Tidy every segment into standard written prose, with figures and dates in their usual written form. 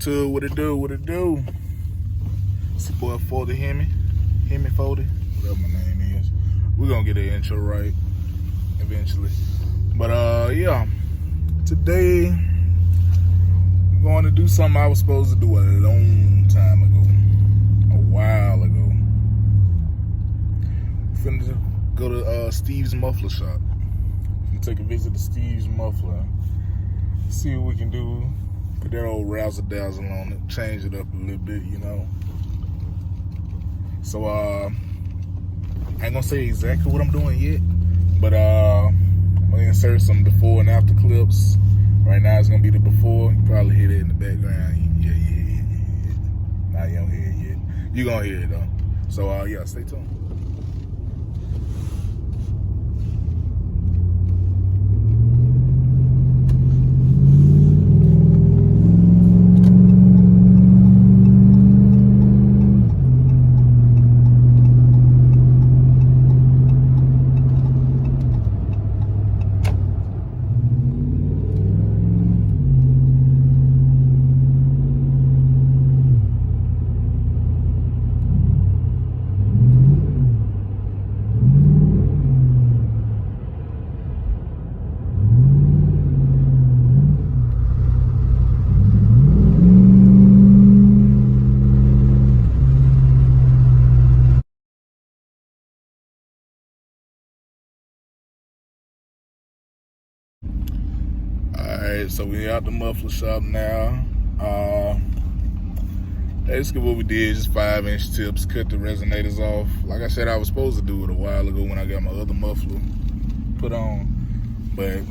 YouTube, what it do, what it do? It's your boy 40 Hemi 40, whatever my name is. We're gonna get the intro right eventually. But yeah, today I'm going to do something I was supposed to do a long time ago, a while ago. Finna go to Steve's muffler shop. Finna take a visit to Steve's muffler. See what we can do. Put that old razzle dazzle on it, change it up a little bit, you know. So I ain't gonna say exactly what I'm doing yet, but I'm gonna insert some before and after clips. Right now it's gonna be the before. You probably hear it in the background. Yeah. Nah, you don't hear it yet. You gonna hear it though. So yeah, stay tuned. Alright, so we out the muffler shop now. Basically what we did, just 5-inch tips, cut the resonators off. Like I said, I was supposed to do it a while ago when I got my other muffler put on. But,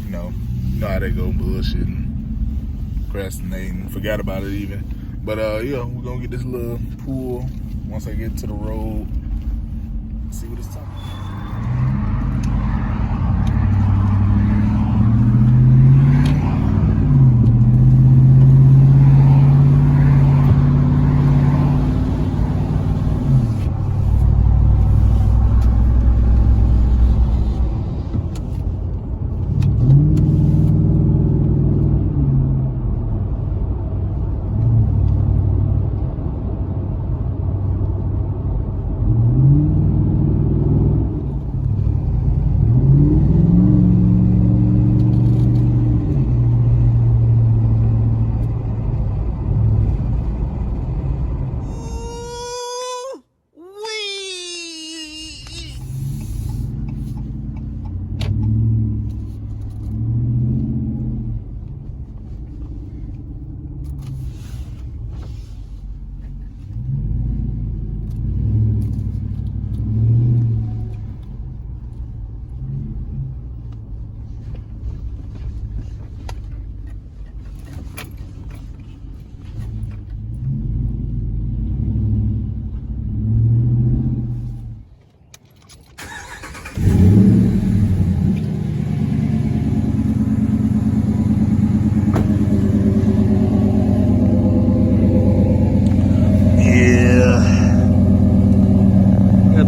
you know how they go, bullshitting, procrastinating, forgot about it even. But yeah, we're gonna get this little pull once I get to the road. See what it's talking about.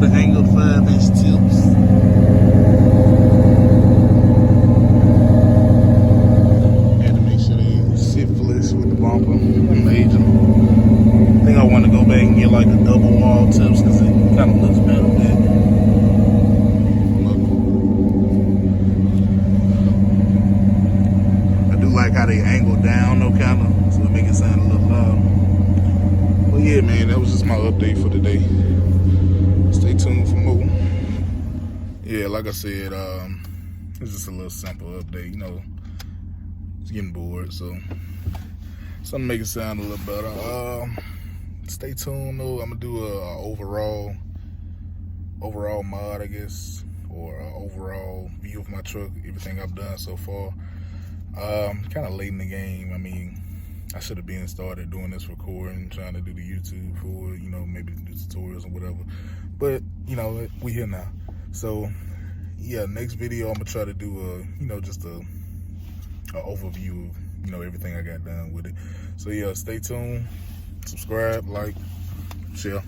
The angled 5-inch tips. Had to make sure they sit flush with the bumper. Major. I think I want to go back and get like the double wall tips because it kind of looks better with that. I do like how they angle down though, kind of, so it make it sound a little loud. But yeah, man, that was just my update for today. Stay tuned for more. Yeah, like I said, it's just a little simple update. You know, it's getting bored, so something to make it sound a little better. Stay tuned though. I'm gonna do a overall mod, I guess, or overall view of my truck, everything I've done so far. Kind of late in the game. I mean, I should have been started doing this recording, trying to do the YouTube for it, you know, maybe do tutorials or whatever. But, you know, we here now. So, yeah, next video I'm going to try to do, just a overview of, everything I got done with it. So, yeah, stay tuned, subscribe, like, share.